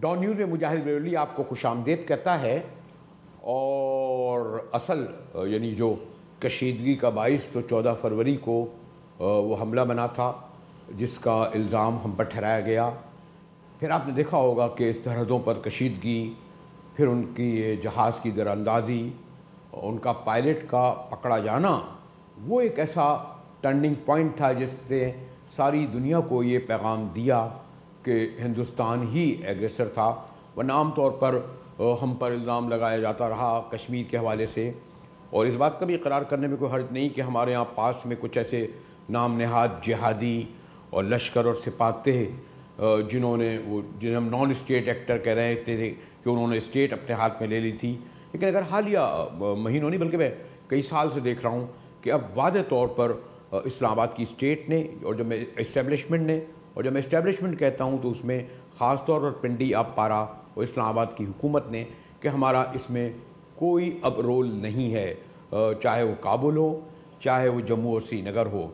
Dawn news میں مجاہد بریلوی آپ کو خوش آمدید کہتا ہے. اور اصل یعنی جو کشیدگی کا باعث تو 14 فروری کو وہ حملہ بنا تھا جس کا الزام ہم پر ٹھہرایا گیا. پھر آپ نے دیکھا ہوگا کہ سرحدوں پر کشیدگی، پھر ان کی جہاز کی دراندازی، ان کا پائلٹ کا پکڑا جانا، وہ ایک ایسا ٹرننگ پوائنٹ تھا جس نے ساری دنیا کو یہ پیغام دیا کہ ہندوستان ہی ایگریسر تھا. ورنہ عام طور پر ہم پر الزام لگایا جاتا رہا کشمیر کے حوالے سے، اور اس بات کا بھی اقرار کرنے میں کوئی حرج نہیں کہ ہمارے یہاں پاس میں کچھ ایسے نام نہاد جہادی اور لشکر اور سپاہ تھے جنہیں ہم نان اسٹیٹ ایکٹر کہہ رہے تھے کہ انہوں نے اسٹیٹ اپنے ہاتھ میں لے لی تھی. لیکن اگر حالیہ مہینوں نہیں بلکہ میں کئی سال سے دیکھ رہا ہوں کہ اب واضح طور پر اسلام آباد کی اسٹیٹ نے اور جب میں اسٹیبلشمنٹ کہتا ہوں تو اس میں خاص طور پر پنڈی آپ پارا اور اسلام آباد کی حکومت نے کہ ہمارا اس میں کوئی اب رول نہیں ہے، چاہے وہ کابل ہو چاہے وہ جموں اور سری نگر ہو.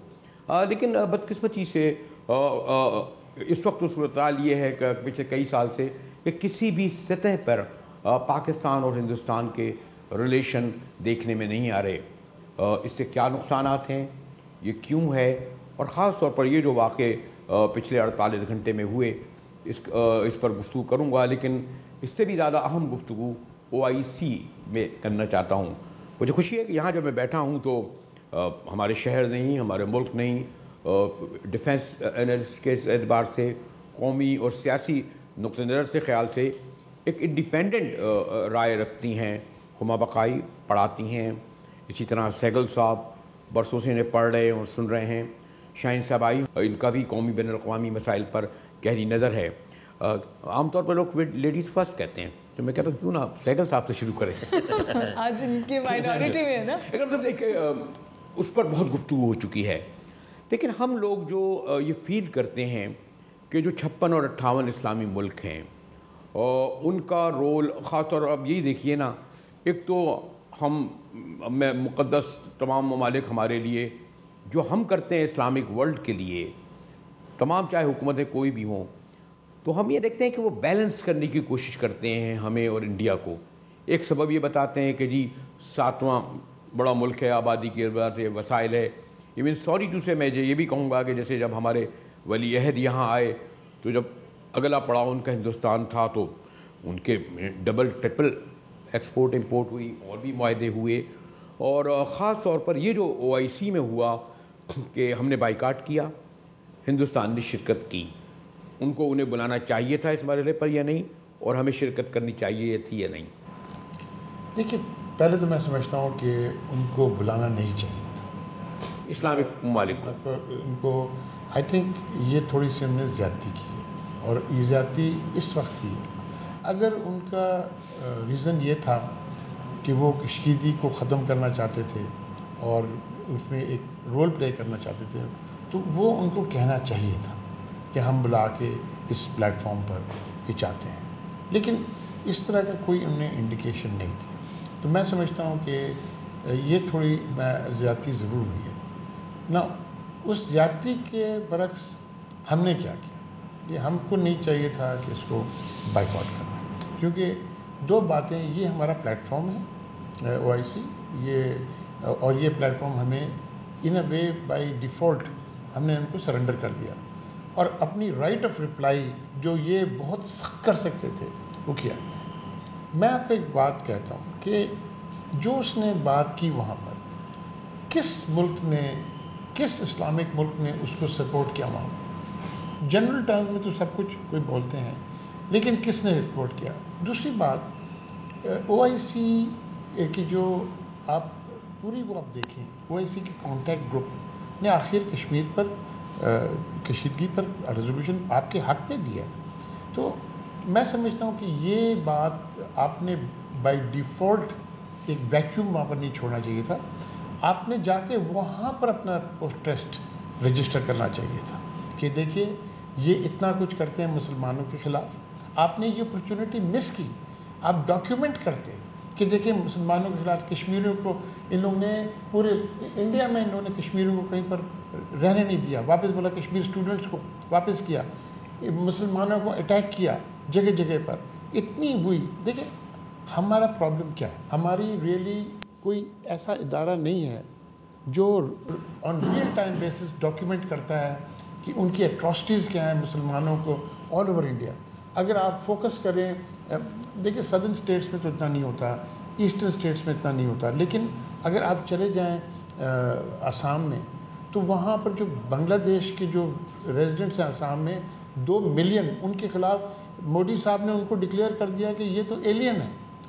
لیکن بدقسمتی سے اس وقت صورتحال یہ ہے کہ پچھلے کئی سال سے کہ کسی بھی سطح پر پاکستان اور ہندوستان کے ریلیشن دیکھنے میں نہیں آ رہے. اس سے کیا نقصانات ہیں، یہ کیوں ہے، اور خاص طور پر یہ جو واقعے پچھلے 48 گھنٹے میں ہوئے اس پر گفتگو کروں گا. لیکن اس سے بھی زیادہ اہم گفتگو OIC میں کرنا چاہتا ہوں. مجھے خوشی ہے کہ یہاں جب میں بیٹھا ہوں تو ہمارے شہر نہیں، ہمارے ملک نہیں، ڈیفنس انرجی کے اعتبار سے، قومی اور سیاسی نقطہ نظر سے خیال سے ایک انڈیپینڈنٹ رائے رکھتی ہیں. ہما بقائی پڑھاتی ہیں، اسی طرح سہگل صاحب برسوں سے انہیں پڑھ رہے اور سن رہے ہیں. شاہین صاحب آئی، ان کا بھی قومی بین الاقوامی مسائل پر گہری نظر ہے. عام طور پر لوگ لیڈیز فرسٹ کہتے ہیں، تو میں کہتا ہوں کیوں نہ سہگل صاحب سے شروع کریں. آج ان کی مائنورٹی میں ہے نا. اس پر بہت گفتگو ہو چکی ہے، لیکن ہم لوگ جو یہ فیل کرتے ہیں کہ جو 56 اور 58 اسلامی ملک ہیں ان کا رول خاص طور پر اب یہی دیکھیے نا، ایک تو ہم میں مقدس تمام ممالک ہمارے لیے جو ہم کرتے ہیں اسلامک ورلڈ کے لیے، تمام چاہے حکومتیں کوئی بھی ہوں، تو ہم یہ دیکھتے ہیں کہ وہ بیلنس کرنے کی کوشش کرتے ہیں ہمیں اور انڈیا کو. ایک سبب یہ بتاتے ہیں کہ جی 7واں بڑا ملک ہے، آبادی کی اعتبار سے وسائل ہے. ایون سوری ٹو سے میں یہ بھی کہوں گا کہ جیسے جب ہمارے ولی عہد یہاں آئے تو جب اگلا پڑاؤ ان کا ہندوستان تھا تو ان کے ڈبل ٹرپل ایکسپورٹ امپورٹ ہوئی اور بھی معاہدے ہوئے. اور خاص طور پر یہ جو OIC میں ہوا کہ ہم نے بائیکاٹ کیا، ہندوستان نے شرکت کی. انہیں بلانا چاہیے تھا اس مرحلے پر یا نہیں، اور ہمیں شرکت کرنی چاہیے تھی یا نہیں؟ دیکھیے، پہلے تو میں سمجھتا ہوں کہ ان کو بلانا نہیں چاہیے تھا اسلامک ممالک ان کو. آئی تھنک یہ تھوڑی سی ہم نے زیادتی کی ہے، اور یہ زیادتی اس وقت کی ہے. اگر ان کا ریزن یہ تھا کہ وہ کشیدگی کو ختم کرنا چاہتے تھے اور اس میں ایک رول پلے کرنا چاہتے تھے، تو وہ ان کو کہنا چاہیے تھا کہ ہم بلا کے اس پلیٹ فارم پر یہ چاہتے ہیں. لیکن اس طرح کا کوئی انہوں نے انڈیکیشن نہیں دی. تو میں سمجھتا ہوں کہ یہ تھوڑی زیادتی ضرور ہوئی ہے نا. اس زیادتی کے برعکس ہم نے کیا کیا، یہ ہم کو نہیں چاہیے تھا کہ اس کو بائیکاٹ کرنا، کیونکہ دو باتیں، یہ ہمارا پلیٹ فارم ہے OIC، اور یہ پلیٹ فارم ہمیں ان اے وے بائی ڈیفالٹ ہم نے ان کو سرنڈر کر دیا، اور اپنی رائٹ آف رپلائی جو یہ بہت سخت کر سکتے تھے وہ کیا. میں آپ کو ایک بات کہتا ہوں کہ جو اس نے بات کی وہاں پر، کس ملک نے، کس اسلامک ملک نے اس کو سپورٹ کیا وہاں پر؟ جنرل ٹرمز میں تو سب کچھ کوئی بولتے ہیں، لیکن کس نے سپورٹ کیا؟ دوسری بات، OIC کی جو آپ پوری وہ آپ دیکھیں، OIC کے کانٹیکٹ گروپ نے آخر کشمیر پر کشیدگی پر ریزولوشن آپ کے حق میں دیا ہے. تو میں سمجھتا ہوں کہ یہ بات آپ نے بائی ڈیفالٹ ایک ویکیوم وہاں پر نہیں چھوڑنا چاہیے تھا. آپ نے جا کے وہاں پر اپنا پروٹیسٹ رجسٹر کرنا چاہیے تھا کہ دیکھیے یہ اتنا کچھ کرتے ہیں مسلمانوں کے خلاف. آپ نے یہ اپرچونٹی مس کی. آپ ڈاکیومنٹ کرتے کہ دیکھیں مسلمانوں کے خلاف کشمیریوں کو ان لوگوں نے پورے انڈیا میں انہوں نے کشمیریوں کو کہیں پر رہنے نہیں دیا، واپس بولا کشمیر اسٹوڈنٹس کو واپس کیا، مسلمانوں کو اٹیک کیا. جگہ جگہ پر اتنی ہوئی. دیکھیں ہمارا پرابلم کیا ہے, ہماری ریئلی کوئی ایسا ادارہ نہیں ہے جو آن ریئل ٹائم بیسس ڈاکیومنٹ کرتا ہے کہ ان کی اٹراسٹیز کیا ہیں مسلمانوں کو آل اوور انڈیا. اگر آپ فوکس کریں, دیکھیں سدرن اسٹیٹس میں تو اتنا نہیں ہوتا, ایسٹرن اسٹیٹس میں اتنا نہیں ہوتا, لیکن اگر آپ چلے جائیں آسام میں تو وہاں پر جو بنگلہ دیش کے جو ریزیڈنٹس ہیں آسام میں 2 ملین, ان کے خلاف مودی صاحب نے ان کو ڈکلیئر کر دیا کہ یہ تو ایلین ہے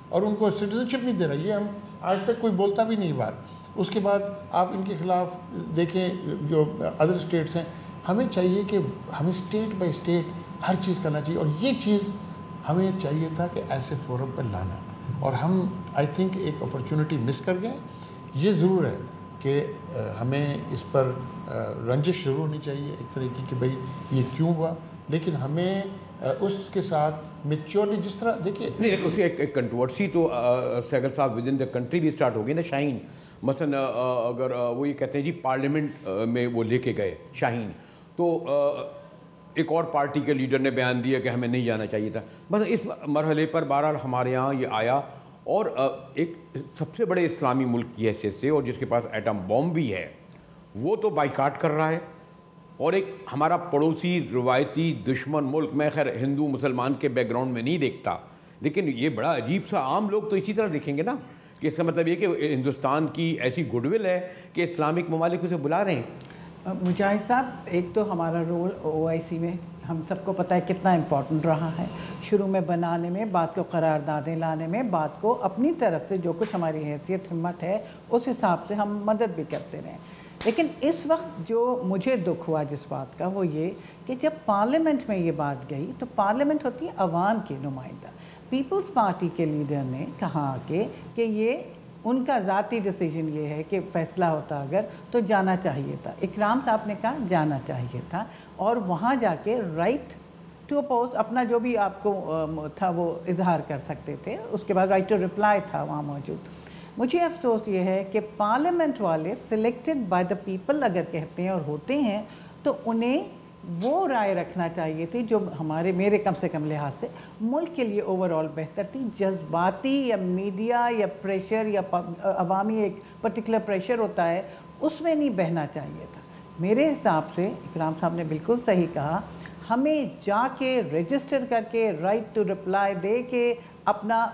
اور ان کو سٹیزن شپ نہیں دے رہا. یہ ہم آج تک کوئی بولتا بھی نہیں بات. اس کے بعد آپ ان کے خلاف دیکھیں جو ادر اسٹیٹس ہیں. ہمیں چاہیے کہ ہمیں اسٹیٹ بائی اسٹیٹ ہر چیز کرنا چاہیے, اور یہ چیز ہمیں چاہیے تھا کہ ایسے فورم پر لانا, اور ہم آئی تھنک ایک اپرچونٹی مس کر گئے. یہ ضرور ہے کہ ہمیں اس پر رنجش ضرور ہونی چاہیے ایک طرح کی کہ بھئی یہ کیوں ہوا, لیکن ہمیں اس کے ساتھ میچورلی جس طرح دیکھیے نہیں اسے ایک کنٹروورسی تو سہگل صاحب ود ان دا کنٹری بھی اسٹارٹ ہو گئی نا. شاہین مثلا اگر وہ یہ کہتے ہیں جی پارلیمنٹ میں وہ لے کے گئے شاہین, تو ایک اور پارٹی کے لیڈر نے بیان دیا کہ ہمیں نہیں جانا چاہیے تھا. بس اس مرحلے پر بہرحال ہمارے یہاں یہ آیا, اور ایک سب سے بڑے اسلامی ملک کی حیثیت سے, اور جس کے پاس ایٹم بم بھی ہے, وہ تو بائیکاٹ کر رہا ہے. اور ایک ہمارا پڑوسی روایتی دشمن ملک, میں خیر ہندو مسلمان کے بیک گراؤنڈ میں نہیں دیکھتا, لیکن یہ بڑا عجیب سا, عام لوگ تو اسی طرح دیکھیں گے نا, کہ اس کا مطلب یہ کہ ہندوستان کی ایسی گڈ ول ہے کہ اسلامک ممالک اسے بلا رہے ہیں. مجاہد صاحب, ایک تو ہمارا رول OIC میں ہم سب کو پتہ ہے کتنا امپورٹنٹ رہا ہے, شروع میں بنانے میں, بات کو قراردادیں لانے میں, بات کو اپنی طرف سے جو کچھ ہماری حیثیت ہمت ہے اس حساب سے ہم مدد بھی کرتے رہے. لیکن اس وقت جو مجھے دکھ ہوا جس بات کا, وہ یہ کہ جب پارلیمنٹ میں یہ بات گئی, تو پارلیمنٹ ہوتی ہے عوام کی نمائندہ. پیپلز پارٹی کے لیڈر نے کہا کہ یہ ان کا ذاتی ڈیسیجن یہ ہے کہ فیصلہ ہوتا اگر تو جانا چاہیے تھا. اکرام صاحب نے کہا جانا چاہیے تھا, اور وہاں جا کے رائٹ ٹو اپوز اپنا جو بھی آپ کو تھا وہ اظہار کر سکتے تھے. اس کے بعد رائٹ ٹو رپلائی تھا وہاں موجود. مجھے افسوس یہ ہے کہ پارلیمنٹ والے سلیکٹڈ بائی دا پیپل اگر کہتے ہیں اور ہوتے ہیں, تو انہیں وہ رائے رکھنا چاہیے تھی جو میرے کم سے کم لحاظ سے ملک کے لیے اوور آل بہتر تھی. جذباتی یا میڈیا یا پریشر یا عوامی ایک پرٹیکولر پریشر ہوتا ہے, اس میں نہیں بہنا چاہیے تھا. میرے حساب سے اکرام صاحب نے بالکل صحیح کہا, ہمیں جا کے رجسٹر کر کے رائٹ ٹو رپلائی دے کے اپنا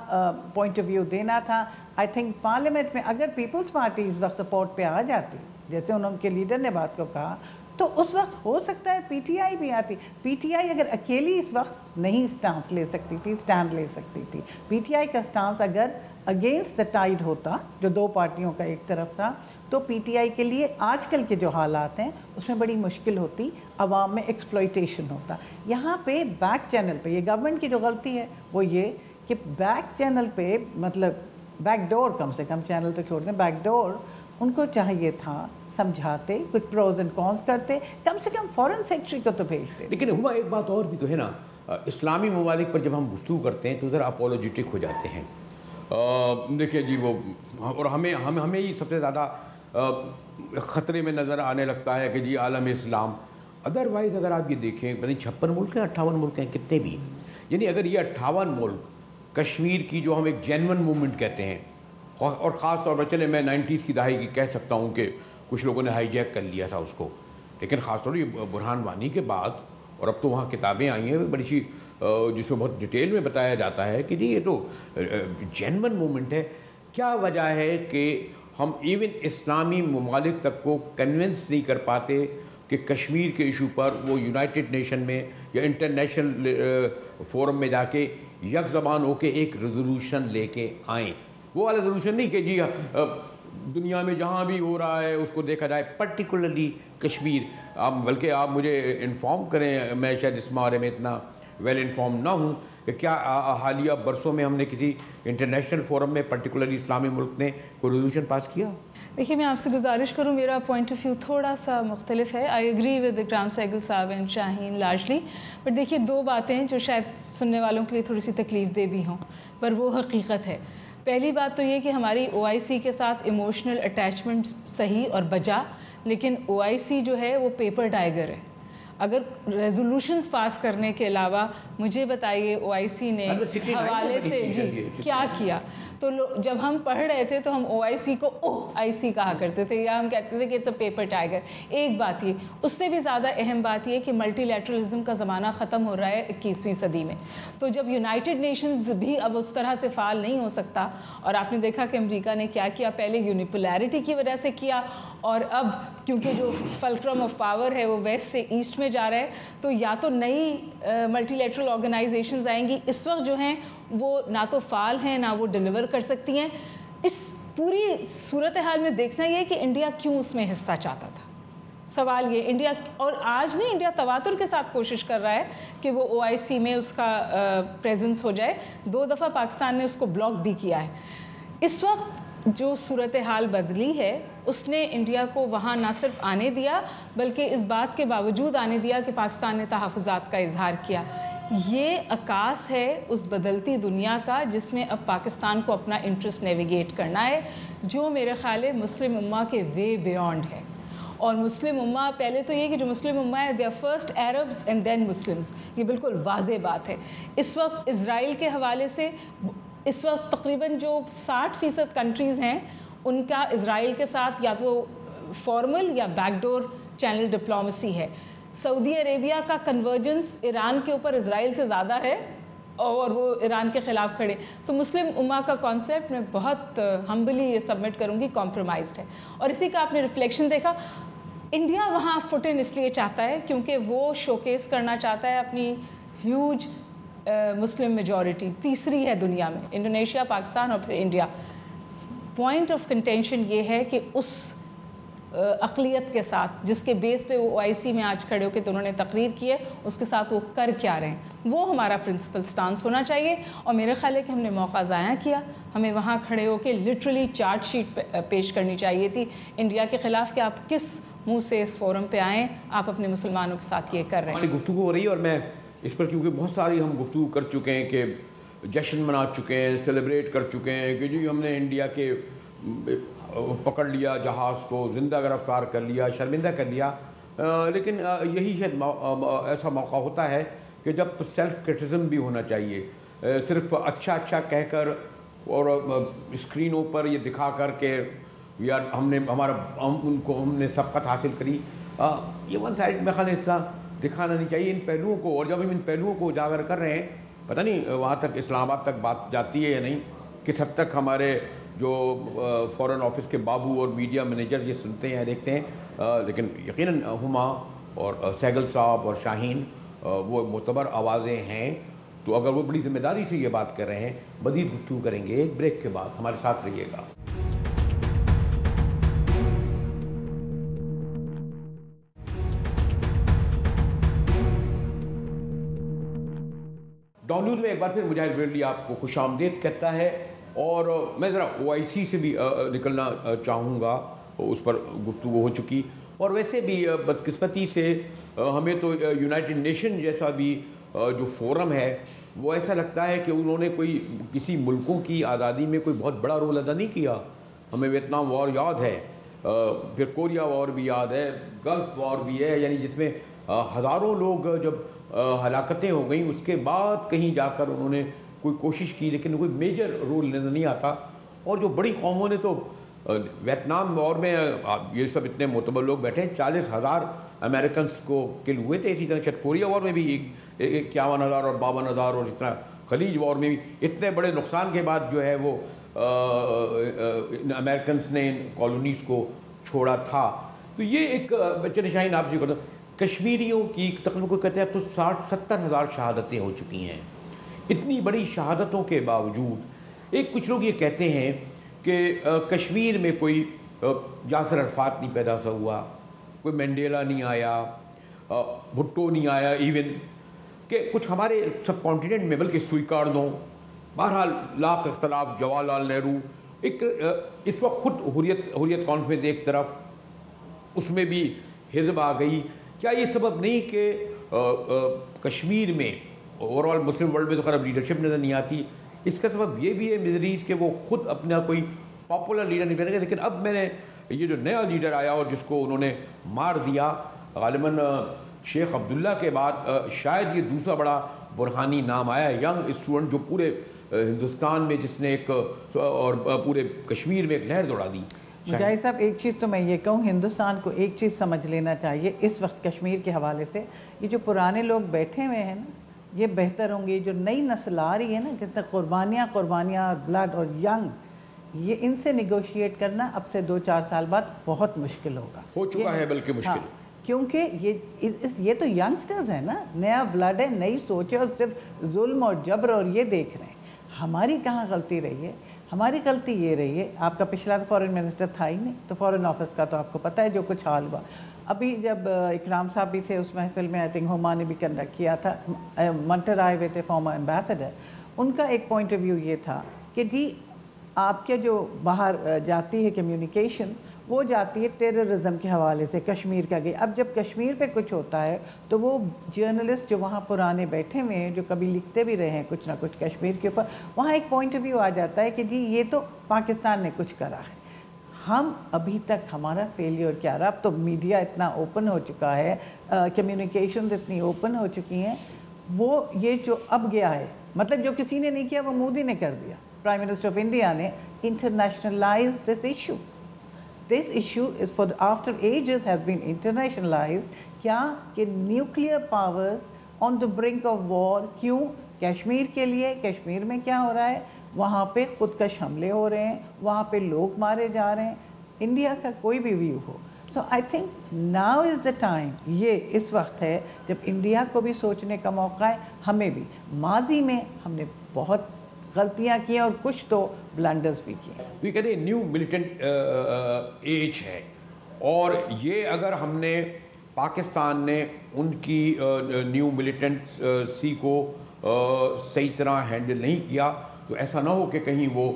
پوائنٹ آف ویو دینا تھا. آئی تھنک پارلیمنٹ میں اگر پیپلز پارٹی اس وقت سپورٹ پہ آ جاتی, جیسے ان کے لیڈر نے بات کو کہا, تو اس وقت ہو سکتا ہے PTI بھی آتی. PTI اگر اکیلی اس وقت نہیں اسٹانس لے سکتی تھی, اسٹینڈ لے سکتی تھی. PTI کا اسٹانس اگر اگینسٹ دا ٹائڈ ہوتا, جو دو پارٹیوں کا ایک طرف تھا, تو PTI کے لیے آج کل کے جو حالات ہیں اس میں بڑی مشکل ہوتی, عوام میں ایکسپلائٹیشن ہوتا. یہاں پہ بیک چینل پہ یہ گورنمنٹ کی جو غلطی ہے وہ یہ کہ بیک چینل پہ, مطلب بیک ڈور, کم سے کم چینل تو چھوڑ دیں, بیک ڈور ان کو چاہیے تھا سمجھاتے, کچھ پروز اینڈ کونس کرتے, کم سے کم فورن سیکٹری کو تو بھیجتے. لیکن ہوا ایک بات اور بھی تو ہے نا, اسلامی ممالک پر جب ہم گفتگو کرتے ہیں تو ذرا اپولوجیٹک ہو جاتے ہیں. دیکھیے جی وہ, اور ہمیں ہی سب سے زیادہ خطرے میں نظر آنے لگتا ہے کہ جی عالم اسلام. ادروائز اگر آپ یہ دیکھیں, پتہ نہیں 56 ملک ہیں 58 ملک ہیں کتنے بھی, یعنی اگر یہ 58 ملک کشمیر کی جو ہم ایک جینون موومنٹ کہتے ہیں, اور خاص طور پر چلے میں 90s کی دہائی کی کہہ سکتا ہوں کہ کچھ لوگوں نے ہائی جیک کر لیا تھا اس کو, لیکن خاص طور پر برہان وانی کے بعد, اور اب تو وہاں کتابیں آئی ہیں بڑی سی جس میں بہت ڈیٹیل میں بتایا جاتا ہے کہ جی یہ تو جینون موومنٹ ہے. کیا وجہ ہے کہ ہم ایون اسلامی ممالک تک کو کنونس نہیں کر پاتے کہ کشمیر کے ایشو پر وہ یونائٹڈ نیشن میں یا انٹرنیشنل فورم میں جا کے یک زبان ہو کے ایک ریزولوشن لے کے آئیں. وہ والا ریزولوشن نہیں کہ جی دنیا میں جہاں بھی ہو رہا ہے اس کو دیکھا جائے, پرٹیکولرلی کشمیر. آپ بلکہ آپ مجھے انفارم کریں, میں شاید اس بارے میں اتنا ویل انفارم نہ ہوں, کہ کیا حالیہ برسوں میں ہم نے کسی انٹرنیشنل فورم میں پرٹیکولرلی اسلامی ملک نے کوئی ریزولوشن پاس کیا؟ دیکھیے میں آپ سے گزارش کروں, میرا پوائنٹ آف ویو تھوڑا سا مختلف ہے. آئی ایگری ود اکرام سہگل صاحب اینڈ شاہین لارجلی, بٹ دیکھیے دو باتیں جو شاید سننے والوں کے لیے تھوڑی سی تکلیف دہ بھی ہوں, پر وہ حقیقت ہے. پہلی بات تو یہ کہ ہماری OIC کے ساتھ ایموشنل اٹیچمنٹ صحیح اور بجا, لیکن OIC جو ہے وہ پیپر ٹائیگر ہے. اگر ریزولوشنز پاس کرنے کے علاوہ مجھے بتائیے OIC نے حوالے سے جی کیا کیا. تو جب ہم پڑھ رہے تھے تو ہم OIC کو OIC کہا کرتے تھے یا ہم کہتے تھے کہ اٹس اے پیپر ٹائگر. ایک بات یہ, اس سے بھی زیادہ اہم بات یہ کہ ملٹی لیٹرلزم کا زمانہ ختم ہو رہا ہے 21ویں صدی میں. تو جب یونائٹڈ نیشنز بھی اب اس طرح سے فعال نہیں ہو سکتا, اور آپ نے دیکھا کہ امریکہ نے کیا کیا, پہلے یونیپولیرٹی کی وجہ سے کیا, اور اب کیونکہ جو فلکرم آف پاور ہے وہ ویسٹ سے ایسٹ میں جا رہا ہے, تو یا تو نئی ملٹی لیٹرل آرگنائزیشنز آئیں گی. اس وقت جو ہیں وہ نہ تو فعال ہیں نہ وہ ڈیلیور کر سکتی ہیں. اس پوری صورتحال میں دیکھنا یہ کہ انڈیا کیوں اس میں حصہ چاہتا تھا. سوال یہ, انڈیا, اور آج نہیں, انڈیا تواتر کے ساتھ کوشش کر رہا ہے کہ وہ OIC میں اس کا پریزنس ہو جائے. 2 دفعہ پاکستان نے اس کو بلاک بھی کیا ہے. اس وقت جو صورتحال بدلی ہے اس نے انڈیا کو وہاں نہ صرف آنے دیا بلکہ اس بات کے باوجود آنے دیا کہ پاکستان نے تحفظات کا اظہار کیا. یہ عکاس ہے اس بدلتی دنیا کا جس میں اب پاکستان کو اپنا انٹرسٹ نیویگیٹ کرنا ہے, جو میرے خیال ہے مسلم امہ کے وے بیونڈ ہے. اور مسلم امہ, پہلے تو یہ کہ جو مسلم امہ ہے they are first Arabs and then Muslims, یہ بالکل واضح بات ہے. اس وقت اسرائیل کے حوالے سے اس وقت تقریباً جو 60% کنٹریز ہیں ان کا اسرائیل کے ساتھ یا تو فارمل یا بیک ڈور چینل ڈپلومسی ہے. سعودی عربیہ کا کنورجنس ایران کے اوپر اسرائیل سے زیادہ ہے اور وہ ایران کے خلاف کھڑے. تو مسلم امہ کا کانسیپٹ میں بہت ہمبلی یہ سبمٹ کروں گی کمپرومائزڈ ہے. اور اسی کا آپ نے ریفلیکشن دیکھا, انڈیا وہاں فٹ ان اس لیے چاہتا ہے کیونکہ وہ شوکیس کرنا چاہتا ہے اپنی ہیوج مسلم میجورٹی, تیسری ہے دنیا میں, انڈونیشیا, پاکستان اور پھر انڈیا. پوائنٹ آف کنٹینشن یہ ہے کہ اس اقلیت کے ساتھ جس کے بیس پہ وہ OIC میں آج کھڑے ہو کے تو انہوں نے تقریر کی ہے, اس کے ساتھ وہ کر کیا رہے ہیں, وہ ہمارا پرنسپل سٹانس ہونا چاہیے. اور میرے خیال ہے کہ ہم نے موقع ضائع کیا, ہمیں وہاں کھڑے ہو کے لٹرلی چارج شیٹ پیش کرنی چاہیے تھی انڈیا کے خلاف کہ آپ کس منہ سے اس فورم پہ آئیں, آپ اپنے مسلمانوں کے ساتھ یہ کر رہے ہیں. ہماری گفتگو ہو رہی ہے اور میں اس پر کیونکہ بہت ساری ہم گفتگو کر چکے ہیں کہ جشن منا چکے ہیں, سیلیبریٹ کر چکے ہیں کہ جی ہم نے انڈیا کے پکڑ لیا جہاز کو, زندہ گرفتار کر لیا, شرمندہ کر لیا. لیکن یہی شاید ایسا موقع ہوتا ہے کہ جب سیلف کرٹیسزم بھی ہونا چاہیے. صرف اچھا اچھا کہہ کر اور اسکرینوں پر یہ دکھا کر کہ یار ہم نے سبقت حاصل کری, یہ ون سائڈ میں خیال اسلام دکھانا نہیں چاہیے ان پہلوؤں کو. اور جب ہم ان پہلوؤں کو اجاگر کر رہے ہیں, پتہ نہیں وہاں تک اسلام آباد تک بات جاتی ہے یا نہیں, کس حد تک ہمارے جو فورن آفس کے بابو اور میڈیا مینیجر یہ سنتے ہیں دیکھتے ہیں. لیکن یقیناً ہما اور سہگل صاحب اور شاہین وہ معتبر آوازیں ہیں. تو اگر وہ بڑی ذمہ داری سے یہ بات کر رہے ہیں, مزید گفتگو کریں گے ایک بریک کے بعد. ہمارے ساتھ رہیے گا. ڈان نیوز میں ایک بار پھر مجاہد بریلوی آپ کو خوش آمدید کہتا ہے. اور میں ذرا OIC سے بھی نکلنا چاہوں گا, اس پر گفتگو ہو چکی. اور ویسے بھی بدقسمتی سے ہمیں تو یونائٹڈ نیشن جیسا بھی جو فورم ہے وہ ایسا لگتا ہے کہ انہوں نے کوئی کسی ملکوں کی آزادی میں کوئی بہت بڑا رول ادا نہیں کیا. ہمیں ویتنام وار یاد ہے, پھر کوریا وار بھی یاد ہے, گلف وار بھی ہے, یعنی جس میں ہزاروں لوگ جب ہلاکتیں ہو گئیں اس کے بعد کہیں جا کر انہوں نے کوئی کوشش کی, لیکن کوئی میجر رول نظر نہیں آتا. اور جو بڑی قوموں نے تو ویتنام وار میں یہ سب اتنے معتبر لوگ بیٹھے ہیں, 40,000 امریکنس کو کل ہوئے تھے. اسی طرح شاید کوریا وار میں بھی 51,000 اور 52,000, اور اس طرح خلیج وار میں بھی اتنے بڑے نقصان کے بعد جو ہے وہ امریکنس نے ان کالونیز کو چھوڑا تھا. تو یہ ایک بچے شاہین آپ جی کو کشمیریوں کی تقریباً کو کہتے ہیں اب تو 60-70 ہزار شہادتیں ہو چکی ہیں. اتنی بڑی شہادتوں کے باوجود کچھ لوگ یہ کہتے ہیں کہ کشمیر میں کوئی یاسر عرفات نہیں پیدا سا ہوا, کوئی مینڈیلا نہیں آیا, بھٹو نہیں آیا, ایون کہ کچھ ہمارے سب کانٹیننٹ میں بلکہ سوئیکارنو, بہرحال لاکھ اختلاف, جواہر لال نہرو, ایک اس وقت خود حریت کانفرنس ایک طرف, اس میں بھی حزب آ گئی. کیا یہ سبب نہیں کہ کشمیر میں اوور آل مسلم ورلڈ میں تو خراب لیڈرشپ نظر نہیں آتی؟ اس کا سبب یہ بھی ہے مڈل ایسٹ کہ وہ خود اپنا کوئی پاپولر لیڈر نہیں بنے گا. لیکن اب میں نے یہ جو نیا لیڈر آیا اور جس کو انہوں نے مار دیا, غالباً شیخ عبداللہ کے بعد شاید یہ دوسرا بڑا برہانی نام آیا ہے, ینگ اسٹوڈنٹ جو پورے ہندوستان میں جس نے ایک اور پورے کشمیر میں ایک لہر دوڑا دی. مجاہد صاحب ایک چیز تو میں یہ کہوں, ہندوستان کو ایک چیز سمجھ لینا چاہیے اس وقت کشمیر کے حوالے سے, یہ جو پرانے لوگ بیٹھے ہوئے ہیں نا یہ بہتر ہوں گے. جو نئی نسل آ رہی ہے نا جس میں قربانیاں بلڈ اور ینگ, یہ ان سے نیگوشیٹ کرنا اب سے 2-4 سال بعد بہت مشکل ہوگا. ہو چکا ہے بلکہ مشکل. کیونکہ یہ تو ینگسٹرز ہیں نا, نیا بلڈ ہے, نئی سوچ ہے, اور صرف ظلم اور جبر اور یہ دیکھ رہے ہیں. ہماری کہاں غلطی رہی ہے؟ ہماری غلطی یہ رہی ہے, آپ کا پچھلا تو فورن منسٹر تھا ہی نہیں, تو فورن آفس کا تو آپ کو پتہ ہے جو کچھ حال ہوا. ابھی جب اکرام صاحب بھی تھے اس محفل میں, آئی تھنک ہما نے بھی کنڈکٹ کیا تھا, منٹر آئے ہوئے تھے فارمر ایمبیسڈر, ان کا ایک پوائنٹ آف ویو یہ تھا کہ جی آپ کے جو باہر جاتی ہے کمیونیکیشن وہ جاتی ہے ٹیررزم کے حوالے سے, کشمیر کا گئی. اب جب کشمیر پہ کچھ ہوتا ہے تو وہ جرنلسٹ جو وہاں پرانے بیٹھے ہوئے ہیں, جو کبھی لکھتے بھی رہے ہیں کچھ نہ کچھ کشمیر کے اوپر, وہاں ایک پوائنٹ آف ویو آ جاتا ہے کہ جی یہ تو پاکستان نے کچھ کرا ہے. ہم ابھی تک ہمارا فیلیور کیا رہا؟ اب تو میڈیا اتنا اوپن ہو چکا ہے, کمیونیکیشنز اتنی اوپن ہو چکی ہیں, وہ یہ جو اب گیا ہے, مطلب جو کسی نے نہیں کیا وہ مودی نے کر دیا. پرائم منسٹر آف انڈیا نے internationalise this issue. This issue is for after ages has been internationalized. کیا کہ nuclear powers on the brink of war. کیوں؟ کشمیر کے لیے. کشمیر میں کیا ہو رہا ہے؟ وہاں پہ خودکش حملے ہو رہے ہیں, وہاں پہ لوگ مارے جا رہے ہیں. انڈیا کا کوئی بھی ویو ہو, so I think now is the time, یہ اس وقت ہے جب انڈیا کو بھی سوچنے کا موقع ہے, ہمیں بھی. ماضی میں ہم نے بہت غلطیاں کی اور کچھ تو بلنڈرز بھی کیے. یہ کہتے ہیں نیو ملیٹنٹ ایج ہے, اور یہ اگر ہم نے پاکستان نے ان کی نیو ملیٹنٹ سی کو صحیح طرح ہینڈل نہیں کیا تو ایسا نہ ہو کہ کہیں وہ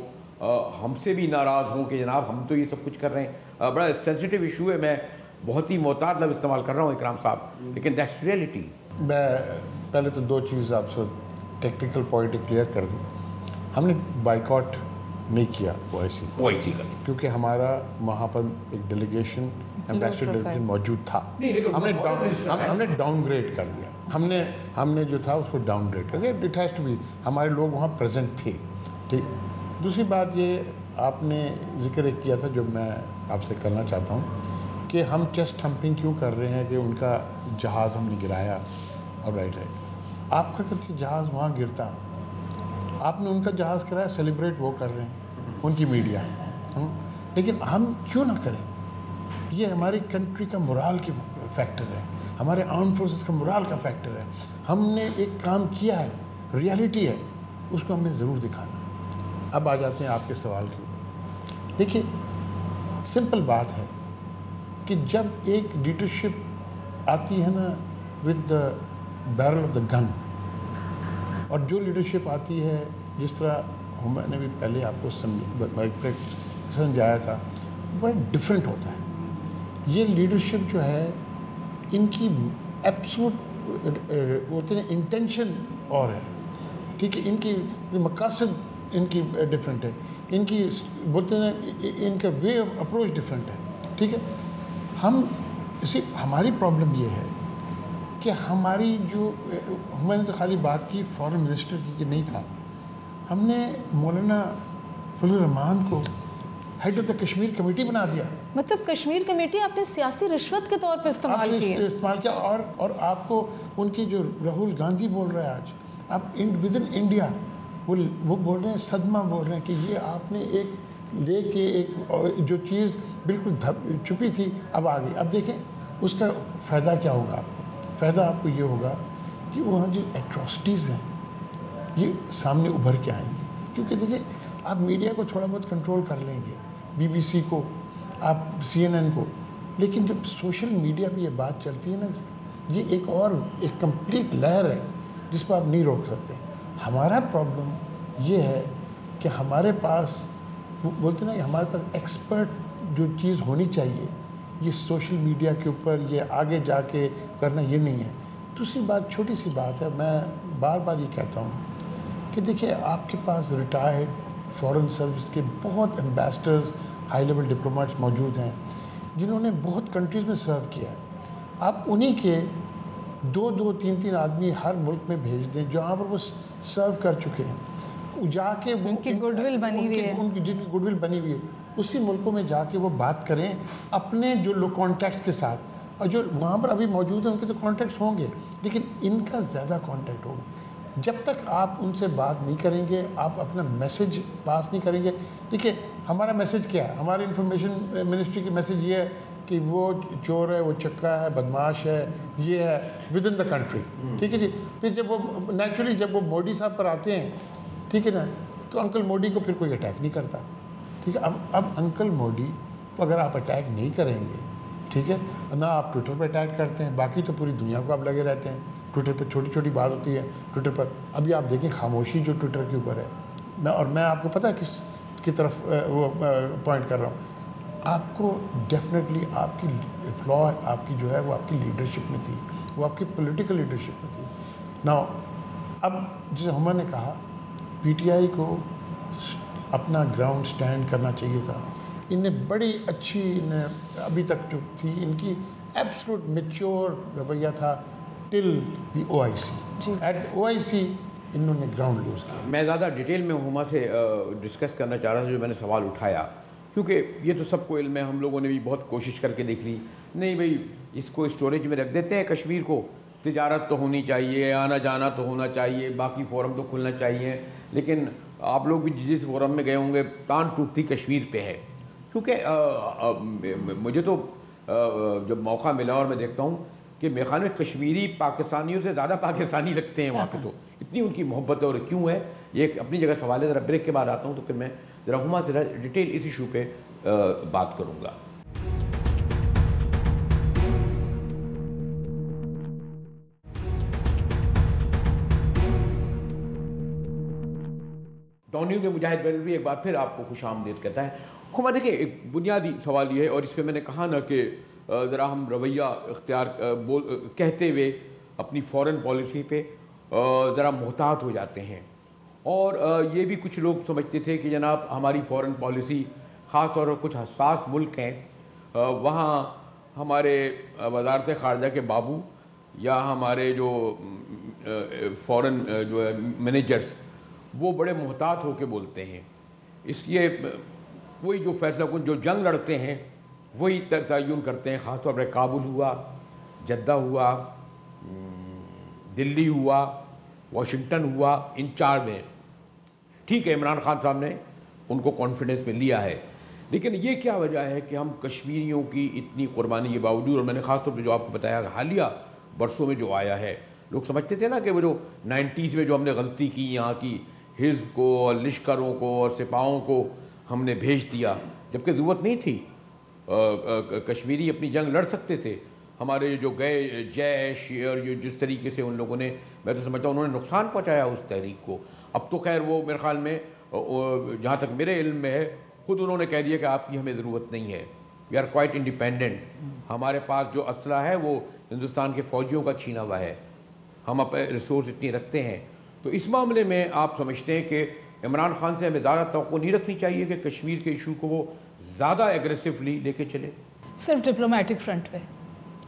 ہم سے بھی ناراض ہوں کہ جناب ہم تو یہ سب کچھ کر رہے ہیں. بڑا سینسیٹیو ایشو ہے, میں بہت ہی محتاط لفظ استعمال کر رہا ہوں اکرام صاحب, لیکن دیٹس ریئلٹی. میں پہلے تو 2 چیز آپ سے ٹیکنیکل پوائنٹ کلیئر کر دوں. ہم نے بائیکاٹ نہیں کیا او آئی سی کا, کیونکہ ہمارا وہاں پر ایک ڈیلیگیشن ایمبیسڈر ڈیلیگیشن موجود تھا. ہم نے ڈاؤن گریڈ کر دیا. ہم نے جو تھا اس کو ڈاؤن گریڈ کر دیا. اٹ ہیز ٹو بی, ہمارے لوگ وہاں پریزنٹ تھے. ٹھیک. دوسری بات یہ آپ نے ذکر ایک کیا تھا جو میں آپ سے کرنا چاہتا ہوں کہ ہم چیسٹ ہمپنگ کیوں کر رہے ہیں کہ ان کا جہاز ہم نے گرایا. اور رائٹ آپ کا کرتے جہاز وہاں گرتا, آپ نے ان کا جہاز کرایا, سیلیبریٹ وہ کر رہے ہیں ان کی میڈیا, لیکن ہم کیوں نہ کریں؟ یہ ہماری کنٹری کا مورال کی فیکٹر ہے, ہمارے آرم فورسز کا مورال کا فیکٹر ہے. ہم نے ایک کام کیا ہے, ریالٹی ہے, اس کو ہم نے ضرور دکھانا. اب آ جاتے ہیں آپ کے سوال کے اوپر. دیکھیے سمپل بات ہے کہ جب ایک لیڈرشپ آتی ہے نا with the barrel of the gun, اور جو لیڈرشپ آتی ہے جس طرح میں نے بھی پہلے آپ کو سمجھایا تھا, بڑا ڈفرینٹ ہوتا ہے. یہ لیڈرشپ جو ہے ان کی ایبسولوٹ ہوتے ہیں انٹینشن اور ہے, ٹھیک ہے, ان کی مقاصد ان کی ڈفرینٹ ہے, ان کی بولتے ہیں ان کا وے آف اپروچ ڈفرینٹ ہے. ٹھیک ہے. ہماری پرابلم یہ ہے کہ ہماری جو میں نے تو خالی بات کی فارن منسٹر کی کہ نہیں تھا, ہم نے مولانا فضل الرحمان کو head of the Kashmir committee بنا دیا. مطلب کشمیر کمیٹی آپ نے سیاسی رشوت کے طور پہ استعمال کیا. اور آپ کو ان کی جو راہل گاندھی بول رہے ہیں آج, آپ ود ان انڈیا وہ بول رہے ہیں, صدمہ بول رہے ہیں کہ یہ آپ نے ایک لے کے ایک جو چیز بالکل چھپی تھی اب آ گئی. اب دیکھیں اس کا فائدہ کیا ہوگا. فائدہ آپ کو یہ ہوگا کہ وہاں جو ایٹراسٹیز ہیں یہ سامنے ابھر کے آئیں گی. کیونکہ دیکھیں آپ میڈیا کو تھوڑا بہت کنٹرول کر لیں گے, BBC کو, آپ CNN کو, لیکن جب سوشل میڈیا پہ یہ بات چلتی ہے نا, یہ ایک کمپلیٹ لہر ہے جس پہ آپ نہیں روک سکتے. ہمارا پرابلم یہ ہے کہ ہمارے پاس بولتے نا کہ ہمارے پاس ایکسپرٹ جو چیز ہونی چاہیے, یہ سوشل میڈیا کے اوپر یہ آگے جا کے کرنا یہ نہیں ہے. دوسری بات چھوٹی سی بات ہے, میں بار بار یہ کہتا ہوں کہ دیکھیے آپ کے پاس ریٹائرڈ فارن سروس کے بہت ایمبیسڈرز, ہائی لیول ڈپلومیٹس موجود ہیں جنہوں نے بہت کنٹریز میں سرو کیا. آپ انہی کے 2-2, 3-3 آدمی ہر ملک میں بھیج دیں جہاں پر وہ سرو کر چکے ہیں, جا کے ان کی گڈ ول بنی ہوئی ہے, ان کی جن کی گڈ ول بنی ہوئی ہے اسی ملکوں میں جا کے وہ بات کریں اپنے جو لوگ کانٹیکٹس کے ساتھ, اور جو وہاں پر ابھی موجود ہیں ان کے تو کانٹیکٹس ہوں گے لیکن ان کا زیادہ کانٹیکٹ ہوگا. جب تک آپ ان سے بات نہیں کریں گے, آپ اپنا میسج پاس نہیں کریں گے. دیکھیے ہمارا میسج کیا ہے, ہماری انفارمیشن منسٹری کی میسج یہ ہے کہ وہ چور ہے, وہ چکا ہے, بدماش ہے, یہ ہے ود ان دا کنٹری, ٹھیک ہے جی. پھر جب وہ نیچرلی جب وہ مودی صاحب پر آتے ہیں, ٹھیک ہے نا, تو انکل مودی کو پھر کوئی اٹیک نہیں کرتا, ٹھیک ہے. اب انکل مودی کو اگر آپ اٹیک نہیں کریں گے, ٹھیک ہے, نہ آپ ٹویٹر پہ اٹیک کرتے ہیں, باقی تو پوری دنیا کو آپ لگے رہتے ہیں. ٹویٹر پہ چھوٹی چھوٹی بات ہوتی ہے ٹویٹر پر. ابھی آپ دیکھیں خاموشی جو ٹویٹر کے اوپر ہے, میں آپ کو پتہ ہے کس کی طرف وہ پوائنٹ کر رہا ہوں. آپ کو ڈیفینیٹلی آپ کی فلا آپ کی جو ہے وہ آپ کی لیڈرشپ میں تھی, وہ آپ کی پولیٹیکل لیڈرشپ میں تھی. ناؤ اب جیسے ہمر نے کہا پی ٹی آئی کو اپنا گراؤنڈ سٹینڈ کرنا چاہیے تھا. ان نے بڑی اچھی ابھی تک جو تھی ان کی ایبسلوٹ میچور رویہ تھا ٹل دی او آئی سی. ایٹ او آئی سی انہوں نے گراؤنڈ لوز کیا. میں زیادہ ڈیٹیل میں ہما سے ڈسکس کرنا چاہ رہا تھا جو میں نے سوال اٹھایا, کیونکہ یہ تو سب کو علم ہے, ہم لوگوں نے بھی بہت کوشش کر کے دیکھ لی. نہیں بھائی اس کو اسٹوریج میں رکھ دیتے ہیں کشمیر کو, تجارت تو ہونی چاہیے, آنا جانا تو ہونا چاہیے, باقی فورم تو کھلنا چاہیے. لیکن آپ لوگ بھی جس فورم میں گئے ہوں گے تان ٹوٹتی کشمیر پہ ہے. کیونکہ مجھے تو جب موقع ملا اور میں دیکھتا ہوں کہ میرے خیال میں کشمیری پاکستانیوں سے زیادہ پاکستانی لگتے ہیں وہاں پہ, تو اتنی ان کی محبت ہے. اور کیوں ہے یہ ایک اپنی جگہ سوال ہے. ذرا بریک کے بعد آتا ہوں تو پھر میں ذرا ہما ذرا ڈیٹیل اس ایشو پہ بات کروں گا. ڈان نیوز میں مجاہد بیلوی ایک بار پھر آپ کو خوش آمدید کہتا ہے. ہما دیکھیں ایک بنیادی سوال یہ ہے, اور اس پہ میں نے کہا نا کہ ذرا ہم رویہ اختیار کہتے ہوئے اپنی فورن پالیسی پہ ذرا محتاط ہو جاتے ہیں. اور یہ بھی کچھ لوگ سمجھتے تھے کہ جناب ہماری فورن پالیسی خاص طور پر کچھ حساس ملک ہیں وہاں ہمارے وزارت خارجہ کے بابو یا ہمارے جو فورن جو ہے مینیجرز وہ بڑے محتاط ہو کے بولتے ہیں. اس لیے وہی جو فیصلہ کن جو جنگ لڑتے ہیں وہی تعین کرتے ہیں. خاص طور پر کابل ہوا, جدہ ہوا, دلی ہوا, واشنگٹن ہوا, ان چار میں ٹھیک ہے عمران خان صاحب نے ان کو کانفیڈنس میں لیا ہے. لیکن یہ کیا وجہ ہے کہ ہم کشمیریوں کی اتنی قربانی کے باوجود, اور میں نے خاص طور پہ جو آپ کو بتایا حالیہ برسوں میں جو آیا ہے, لوگ سمجھتے تھے نا کہ وہ جو 90s میں جو ہم نے غلطی کی یہاں کی حزب کو اور لشکروں کو اور سپاہوں کو ہم نے بھیج دیا, جبکہ ضرورت نہیں تھی. کشمیری اپنی جنگ لڑ سکتے تھے. ہمارے جو گئے جیش اور جس طریقے سے ان لوگوں نے, میں تو سمجھتا ہوں انہوں نے نقصان پہنچایا اس تحریک کو. اب تو خیر وہ میرے خیال میں جہاں تک میرے علم میں ہے خود انہوں نے کہہ دیا کہ آپ کی ہمیں ضرورت نہیں ہے, وی آر کوائٹ انڈیپینڈنٹ. ہمارے پاس جو اسلحہ ہے وہ ہندوستان کے فوجیوں کا چھینا ہوا ہے, ہم اپنے ریسورس اتنی رکھتے ہیں. تو اس معاملے میں آپ سمجھتے ہیں کہ عمران خان سے ہمیں زیادہ توقع نہیں رکھنی چاہیے کہ کشمیر کے ایشو کو وہ زیادہ ایگریسولی لے کے چلے؟ صرف ڈپلومیٹک فرنٹ پہ,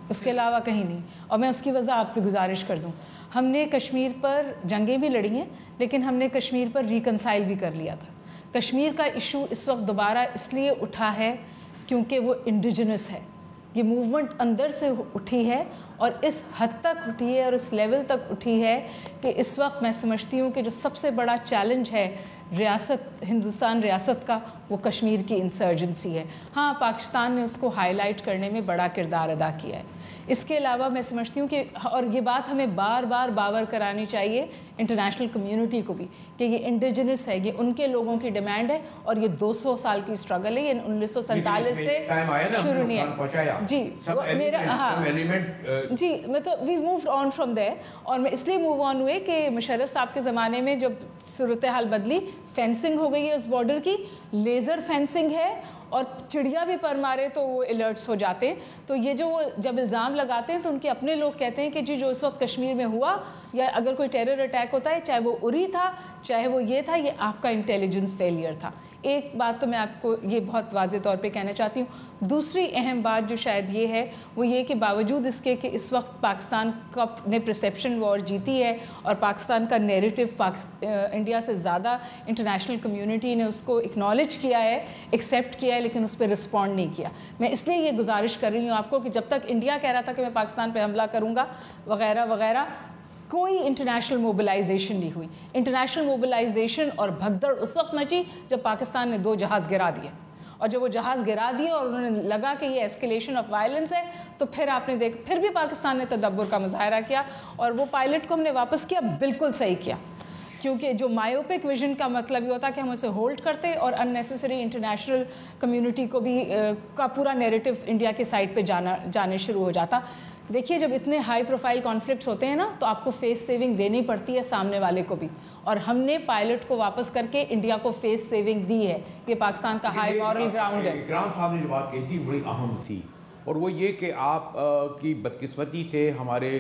اس کے علاوہ کہیں نہیں. اور میں اس کی وجہ آپ سے گزارش کر دوں, ہم نے کشمیر پر جنگیں بھی لڑی ہیں لیکن ہم نے کشمیر پر ریکنسائل بھی کر لیا تھا. کشمیر کا ایشو اس وقت دوبارہ اس لیے اٹھا ہے کیونکہ وہ انڈیجنس ہے. یہ موومنٹ اندر سے اٹھی ہے اور اس حد تک اٹھی ہے اور اس لیول تک اٹھی ہے کہ اس وقت میں سمجھتی ہوں کہ جو سب سے بڑا چیلنج ہے ریاست ہندوستان ریاست کا وہ کشمیر کی انسرجنسی ہے. ہاں پاکستان نے اس کو ہائی لائٹ کرنے میں بڑا کردار ادا کیا ہے. اس کے علاوہ میں سمجھتی ہوں کہ, اور یہ بات ہمیں بار بار باور کرانی چاہیے انٹرنیشنل کمیونٹی کو بھی, کہ یہ انڈیجنس ہے, یہ ان کے لوگوں کی ڈیمانڈ ہے اور یہ 200 سال کی اسٹرگل ہے, یہ 1947 سے شروع نہیں ہے. جی میرا جی میں تو وی مووڈ آن فرام دیر, اور میں اس لیے موو آن ہوئے کہ مشرف صاحب کے زمانے میں جب صورتحال بدلی, فینسنگ ہو گئی ہے اس بارڈر کی, لیزر فینسنگ ہے, اور چڑیا بھی پر مارے تو وہ الرٹس ہو جاتے ہیں. تو یہ جو وہ جب الزام لگاتے ہیں تو ان کے اپنے لوگ کہتے ہیں کہ جی جو اس وقت کشمیر میں ہوا یا اگر کوئی ٹیرر اٹیک ہوتا ہے, چاہے وہ اری تھا چاہے وہ یہ تھا, یہ آپ کا انٹیلیجنس فیلئر تھا. ایک بات تو میں آپ کو یہ بہت واضح طور پہ کہنا چاہتی ہوں. دوسری اہم بات جو شاید یہ ہے وہ یہ کہ باوجود اس کے کہ اس وقت پاکستان نے پرسیپشن وار جیتی ہے اور پاکستان کا نیریٹو انڈیا سے زیادہ انٹرنیشنل کمیونٹی نے اس کو اکنالج کیا ہے, ایکسیپٹ کیا ہے, لیکن اس پہ رسپونڈ نہیں کیا. میں اس لیے یہ گزارش کر رہی ہوں آپ کو کہ جب تک انڈیا کہہ رہا تھا کہ میں پاکستان پہ حملہ کروں گا وغیرہ وغیرہ, کوئی انٹرنیشنل موبلائزیشن نہیں ہوئی. انٹرنیشنل موبلائزیشن اور بھگدڑ اس وقت مچی جب پاکستان نے 2 جہاز گرا دیے, اور جب وہ جہاز گرا دیے اور انہوں نے لگا کہ یہ ایسکیلیشن آف وائلنس ہے, تو پھر آپ نے پھر بھی پاکستان نے تدبر کا مظاہرہ کیا, اور وہ پائلٹ کو ہم نے واپس کیا, بالکل صحیح کیا. کیونکہ جو مائیوپک ویژن کا مطلب یہ ہوتا کہ ہم اسے ہولڈ کرتے اور اننیسیسری انٹرنیشنل کمیونٹی کو بھی کا پورا نیریٹو انڈیا کے سائڈ پہ جانے شروع ہو جاتا. دیکھیے جب اتنے ہائی پروفائل کانفلکٹس ہوتے ہیں نا تو آپ کو فیس سیونگ دینی پڑتی ہے سامنے والے کو بھی, اور ہم نے پائلٹ کو واپس کر کے انڈیا کو فیس سیونگ دی ہے. یہ پاکستان کا ہائی مورل گراؤنڈ ہے. اکرام صاحب نے جو بات کہی تھی بڑی اہم تھی, اور وہ یہ کہ آپ کی بدقسمتی سے ہمارے,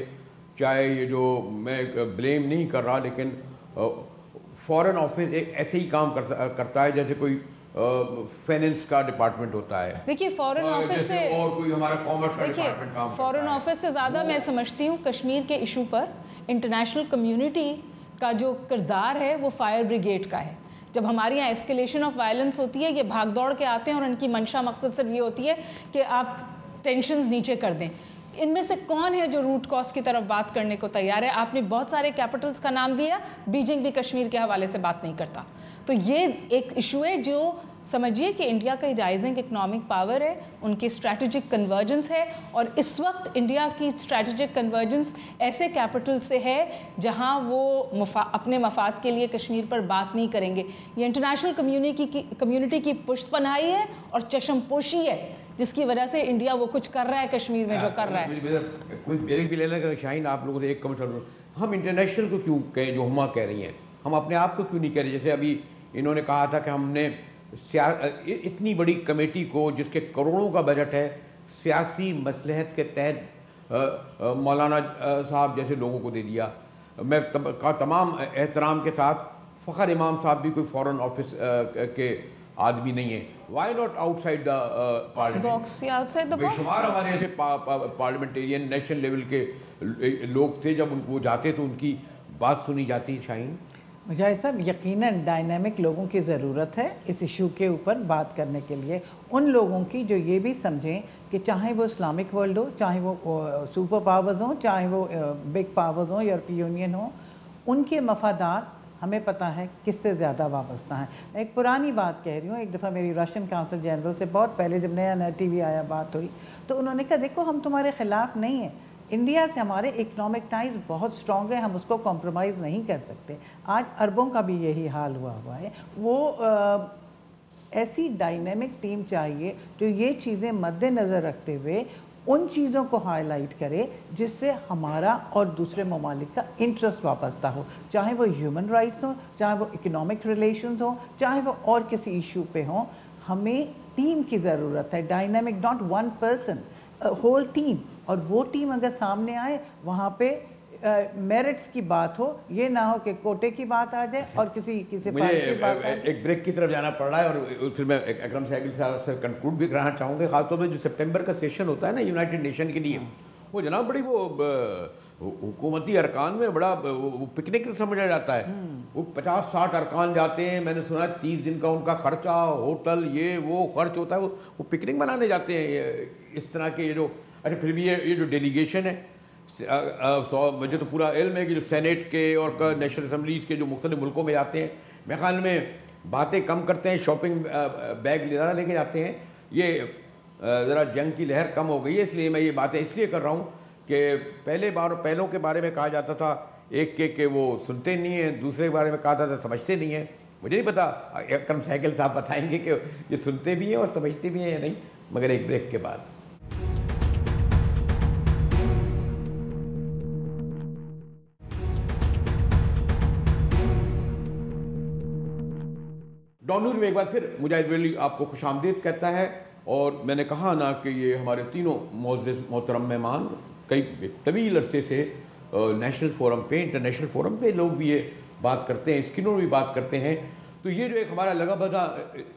چاہے یہ جو میں بلیم نہیں کر رہا, لیکن فورن آفس ایک ایسے ہی کام کرتا ہے جیسے کوئی فائننس کا ڈپارٹمنٹ ہوتا ہے. دیکھیے فورن آفس سے اور کوئی ہمارا کامرس کا ڈپارٹمنٹ کام کرتا ہے. فورن آفس سے زیادہ میں سمجھتی ہوں کشمیر کے ایشو پر انٹرنیشنل کمیونٹی کا جو کردار ہے وہ فائر بریگیڈ کا ہے. جب ہمارے یہاں ایسکیلیشن آف وائلنس ہوتی ہے, یہ بھاگ دوڑ کے آتے ہیں اور ان کی منشا مقصد صرف یہ ہوتی ہے کہ آپ ٹینشنز نیچے کر دیں. ان میں سے کون ہے جو روٹ کاز کی طرف بات کرنے کو تیار ہے؟ آپ نے بہت سارے کیپٹلز کا نام دیا, بیجنگ بھی کشمیر کے حوالے سے بات نہیں کرتا. تو یہ ایک ایشو ہے جو سمجھیے کہ انڈیا کا رائزنگ اکنامک پاور ہے, ان کی اسٹریٹجک کنورجنس ہے, اور اس وقت انڈیا کی اسٹریٹجک کنورجنس ایسے کیپٹل سے ہے جہاں وہ اپنے مفاد کے لیے کشمیر پر بات نہیں کریں گے. یہ انٹرنیشنل کمیونٹی کی پشت پناہی ہے اور چشم پوشی ہے جس کی وجہ سے انڈیا وہ کچھ کر رہا ہے کشمیر میں جو کر رہا ہے. کوئی بریک بھی لے لیں. شاہین آپ لوگوں سے ایک کمنٹ, ہم انٹرنیشنل کو کیوں کہیں جو ہما کہہ رہی ہیں, ہم اپنے آپ کو کیوں نہیں کہہ رہے؟ جیسے ابھی انہوں نے کہا تھا کہ ہم نے اتنی بڑی کمیٹی کو جس کے کروڑوں کا بجٹ ہے, سیاسی مصلحت کے تحت مولانا صاحب جیسے لوگوں کو دے دیا. میں تمام احترام کے ساتھ, فخر امام صاحب بھی کوئی فورن آفس کے آدمی نہیں ہے. Why not outside the parliament? بے شمار ہمارے ایسے پارلیمنٹیرین نیشنل لیول کے لوگ تھے, جب وہ جاتے تو ان کی بات سنی جاتی. شاہین مجاہد صاحب, یقیناً ڈائنامک لوگوں کی ضرورت ہے اس ایشو کے اوپر بات کرنے کے لیے. ان لوگوں کی جو یہ بھی سمجھیں کہ چاہے وہ اسلامک ورلڈ ہو, چاہے وہ سپر پاورز ہوں, چاہے وہ بگ پاورز ہوں, یورپی یونین ہوں, ان کے مفادات ہمیں پتہ ہے کس سے زیادہ وابستہ ہیں. میں ایک پرانی بات کہہ رہی ہوں. ایک دفعہ میری رشین کونسل جنرل سے بہت پہلے جب نیا ٹی وی آیا بات ہوئی, تو انہوں نے کہا دیکھو ہم تمہارے خلاف نہیں ہیں, انڈیا سے ہمارے اکنامک ٹائز بہت اسٹرانگ ہیں, ہم اس کو کمپرومائز نہیں کر سکتے. آج عربوں کا بھی یہی حال ہوا ہے. وہ ایسی ڈائنامک ٹیم چاہیے جو یہ چیزیں مد نظر رکھتے ہوئے ان چیزوں کو ہائی لائٹ کرے جس سے ہمارا اور دوسرے ممالک کا انٹرسٹ وابستہ ہو, چاہے وہ ہیومن رائٹس ہوں, چاہے وہ اکنامک ریلیشنز ہوں, چاہے وہ اور کسی ایشو پہ ہوں. ہمیں ٹیم کی ضرورت ہے, dynamic, not one person, whole team. اور وہ ٹیم اگر سامنے آئے وہاں پہ میرٹس کی بات ہو, یہ نہ ہو کہ کوٹے کی بات آ جائے اور کسی کی بات. ایک بریک کی طرف جانا پڑ رہا ہے, اور پھر میں اکرم سہگل صاحب سے کنکلوڈ بھی کرنا چاہوں گا. خاص طور پہ جو سپٹمبر کا سیشن ہوتا ہے نا یونائٹڈ نیشن کے لیے, وہ جناب بڑی وہ حکومتی ارکان میں بڑا پکنک سمجھا جاتا ہے. وہ 50-60 ارکان جاتے ہیں. میں نے سنا 30 دن کا ان کا خرچہ, ہوٹل, یہ وہ خرچ ہوتا ہے. وہ پکنک منانے جاتے ہیں اس طرح کے. یہ جو اچھا پھر بھی یہ جو ڈیلیگیشن ہے, مجھے تو پورا علم ہے کہ جو سینیٹ کے اور نیشنل اسمبلیز کے جو مختلف ملکوں میں جاتے ہیں, میرے خیال میں باتیں کم کرتے ہیں, شاپنگ بیگ ذرا لے کے جاتے ہیں. یہ ذرا جنگ کی لہر کم ہو گئی ہے, اس لیے میں یہ باتیں اس لیے کر رہا ہوں کہ پہلوں کے بارے میں کہا جاتا تھا ایک کہ وہ سنتے نہیں ہیں, دوسرے کے بارے میں کہا تھا سمجھتے نہیں ہیں. مجھے نہیں پتا, اکرم سہگل صاحب بتائیں گے کہ یہ سنتے بھی ہیں اور سمجھتے بھی ہیں یا نہیں, مگر ایک بریک کے بعد. ڈان نیوز میں ایک بار پھر مجاہد ویلی آپ کو خوش آمدید کہتا ہے. اور میں نے کہا نا کہ یہ ہمارے تینوں معزز محترم مہمان کئی طویل عرصے سے نیشنل فورم پہ, انٹرنیشنل فورم پہ لوگ بھی یہ بات کرتے ہیں, اسکرینوں بھی بات کرتے ہیں. تو یہ جو ایک ہمارا لگا بھگا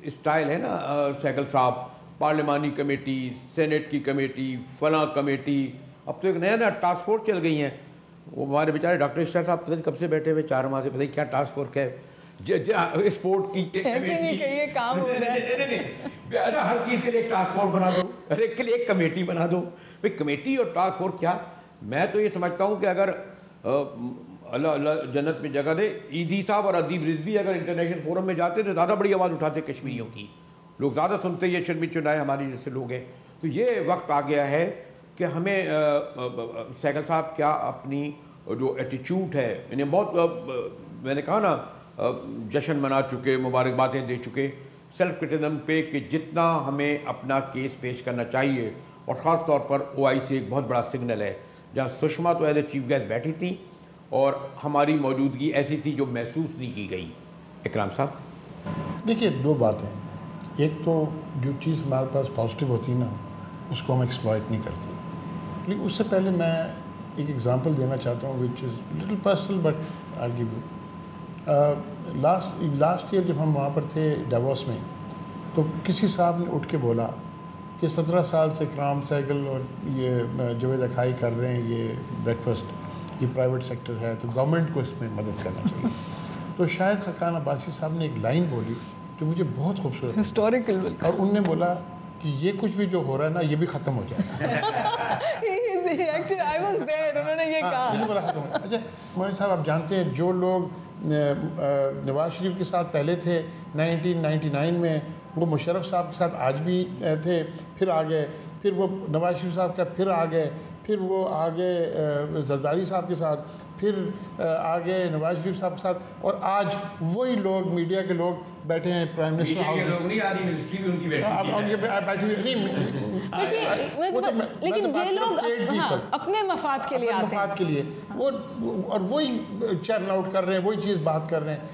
اسٹائل ہے نا سہگل صاحب، پارلیمانی کمیٹی، سینٹ کی کمیٹی، فلاں کمیٹی، اب تو ایک نیا ٹاسک فورس چل گئی ہیں. وہ ہمارے بیچارے ڈاکٹر اشرف صاحب پتہ نہیں کب سے بیٹھے ہوئے 4 ماہ سے، پتہ نہیں کیا ٹاسک فورس ہے اسپورٹ کی ایسے نہیں کہ یہ کام ہو رہا ہے. ہر چیز کے لیے ایک ٹاسک فورس بنا دو، ہر ایک کے لیے ایک کمیٹی بنا دو. بھائی کمیٹی اور ٹاسک فورس کیا؟ میں تو یہ سمجھتا ہوں کہ اگر اللہ اللہ جنت میں جگہ دے، ایدھی صاحب اور ادیب رضوی اگر انٹرنیشنل فورم میں جاتے تو زیادہ بڑی آواز اٹھاتے کشمیریوں کی، لوگ زیادہ سنتے. یہ شرمی چنائے ہماری جیسے لوگ ہیں. تو یہ وقت آ گیا ہے کہ ہمیں سہگل صاحب کیا اپنی جو ایٹیچیوڈ ہے، یعنی بہت میں نے کہا نا جشن منا چکے، مبارکبادیں دے چکے، سیلف کرٹیزم پہ کہ جتنا ہمیں اپنا کیس پیش کرنا چاہیے. اور خاص طور پر OIC ایک بہت بڑا سگنل ہے، جہاں سشما تو ایز اے چیف گیسٹ بیٹھی تھی اور ہماری موجودگی ایسی تھی جو محسوس نہیں کی گئی. اکرام صاحب دیکھیے 2 باتیں، ایک تو جو چیز ہمارے پاس پازیٹیو ہوتی ہے نا اس کو ہم ایکسپلائٹ نہیں کرتے. لیکن اس سے پہلے میں ایک ایگزامپل دینا چاہتا ہوں which is little personal but I give you. Last year جب ہم وہاں پر تھے ڈیووس میں، تو کسی صاحب نے اٹھ کے بولا کہ 17 سال سے اکرام سہگل اور یہ جاوید اکھائی کر رہے ہیں یہ بریکفاسٹ، یہ پرائیویٹ سیکٹر ہے تو گورنمنٹ کو اس میں مدد کرنا چاہیے. تو شاہد خاقان عباسی صاحب نے ایک لائن بولی جو مجھے بہت خوبصورت ہسٹوریکل، اور ان نے بولا کہ یہ کچھ بھی جو ہو رہا ہے نا یہ بھی ختم ہو جائے گا. انہوں نے یہ کہا ختم ہو. اچھا موہن صاحب آپ جانتے ہیں جو لوگ نواز شریف کے ساتھ پہلے تھے 1999 میں، وہ مشرف صاحب کے ساتھ آج بھی تھے، پھر آ گئے، پھر وہ نواز شریف صاحب کا پھر آ گئے، پھر وہ آگے زرداری صاحب کے ساتھ، پھر آگے نواز شریف صاحب کے ساتھ، اور آج وہی لوگ میڈیا کے لوگ بیٹھے ہیں پرائم منسٹر ہاؤس لیکن یہ لوگ اپنے مفاد کے لیے مفاد کے لیے وہ اور وہی چرن آؤٹ کر رہے ہیں، وہی چیز بات کر رہے ہیں.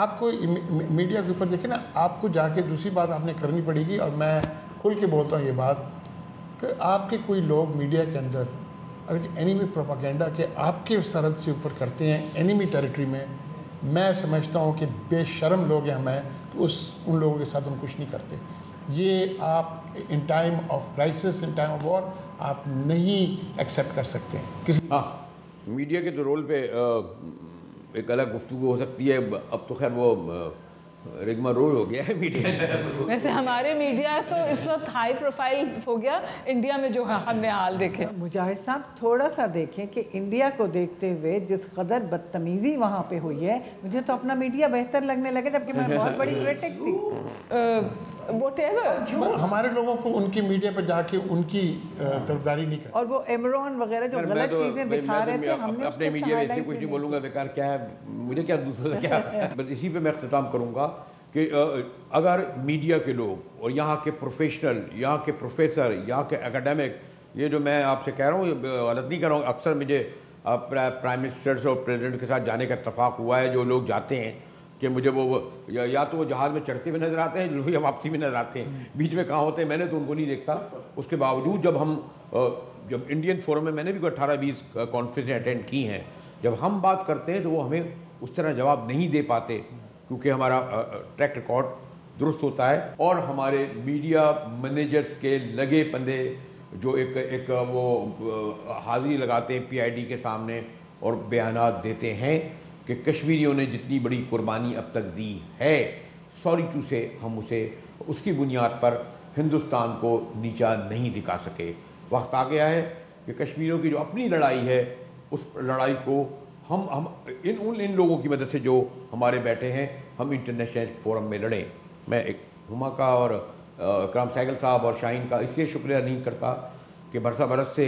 آپ کو میڈیا کے اوپر دیکھیں نا، آپ کو جا کے دوسری بات آپ نے کرنی پڑے گی. اور میں کھل کے بولتا ہوں یہ بات کہ آپ کے کوئی لوگ میڈیا کے اندر اگر اینیمی پروپاگینڈا کے آپ کے سرحد سے اوپر کرتے ہیں اینیمی ٹیریٹری میں سمجھتا ہوں کہ بے شرم لوگ ہیں ہمیں کہ ان لوگوں کے ساتھ ہم کچھ نہیں کرتے. یہ آپ in time of crisis, in time of war آپ نہیں ایکسیپٹ کر سکتے ہیں کسی. ہاں میڈیا کے تو رول پہ ایک الگ گفتگو ہو سکتی ہے. اب تو خیر وہ رگما رول ہو گیا ہے میڈیا. ویسے ہمارے میڈیا تو اس وقت ہائی پروفائل ہو گیا انڈیا میں جو ہم نے حال دیکھے. مجاہد صاحب تھوڑا سا دیکھیں کہ انڈیا کو دیکھتے ہوئے جس قدر بدتمیزی وہاں پہ ہوئی ہے، مجھے تو اپنا میڈیا بہتر لگنے لگے جبکہ میں بہت بڑی کریٹک تھی. ہمارے لوگوں کو ان کی میڈیا پہ جا کے ان کی طرفداری نہیں کرتی. اور وہ عمران وغیرہ جو غلط چیزیں دکھا رہے تھے، ہم نے اپنے میڈیا میں اس لیے کچھ نہیں بولوں گا، بیکار کیا ہے مجھے کیا دوسرا کیا. بس اسی پہ میں اختتام کروں گا کہ اگر میڈیا کے لوگ اور یہاں کے پروفیشنل، یہاں کے پروفیسر، یہاں کے اکیڈمک، یہ جو میں آپ سے کہہ رہا ہوں یہ غلط نہیں کر رہا ہوں، اکثر مجھے پرائم منسٹرز اور پریزیڈنٹ کے ساتھ جانے کا اتفاق ہوا ہے. جو لوگ جاتے ہیں کہ مجھے وہ یا تو وہ جہاز میں چڑھتے ہوئے نظر آتے ہیں یا واپسی میں نظر آتے ہیں، بیچ میں کہاں ہوتے ہیں میں نے تو ان کو نہیں دیکھتا. اس کے باوجود جب انڈین فورم میں نے بھی کوئی 18-20 کانفرنسیں اٹینڈ کی ہیں، جب ہم بات کرتے ہیں تو وہ ہمیں اس طرح جواب نہیں دے پاتے کیونکہ ہمارا ٹریک ریکارڈ درست ہوتا ہے. اور ہمارے میڈیا مینیجرز کے لگے پندے جو ایک وہ حاضری لگاتے ہیں PID کے سامنے اور بیانات دیتے ہیں کہ کشمیریوں نے جتنی بڑی قربانی اب تک دی ہے، سوری ٹو سے ہم اس کی بنیاد پر ہندوستان کو نیچا نہیں دکھا سکے. وقت آ گیا ہے کہ کشمیریوں کی جو اپنی لڑائی ہے اس لڑائی کو ہم ان لوگوں کی مدد سے جو ہمارے بیٹھے ہیں ہم انٹرنیشنل فورم میں لڑیں. میں ایک ہما کا اور اکرام سہگل صاحب اور شاہین کا اس لیے شکریہ نہیں کرتا کہ برسہ برس سے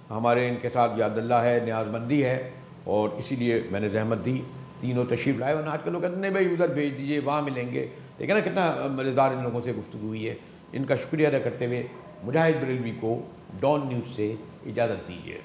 ہمارے ان کے ساتھ یاد اللہ ہے، نیاز مندی ہے، اور اسی لیے میں نے زحمت دی. تینوں تشریف لائے، ورنہ آج کل لوگ کہتے ہیں نہیں بھائی ادھر بھیج دیجیے وہاں ملیں گے. دیکھیں نا کتنا مزیدار ان لوگوں سے گفتگو ہوئی ہے. ان کا شکریہ ادا کرتے ہوئے مجاہد بریلوی کو ڈان نیوز سے اجازت دیجیے.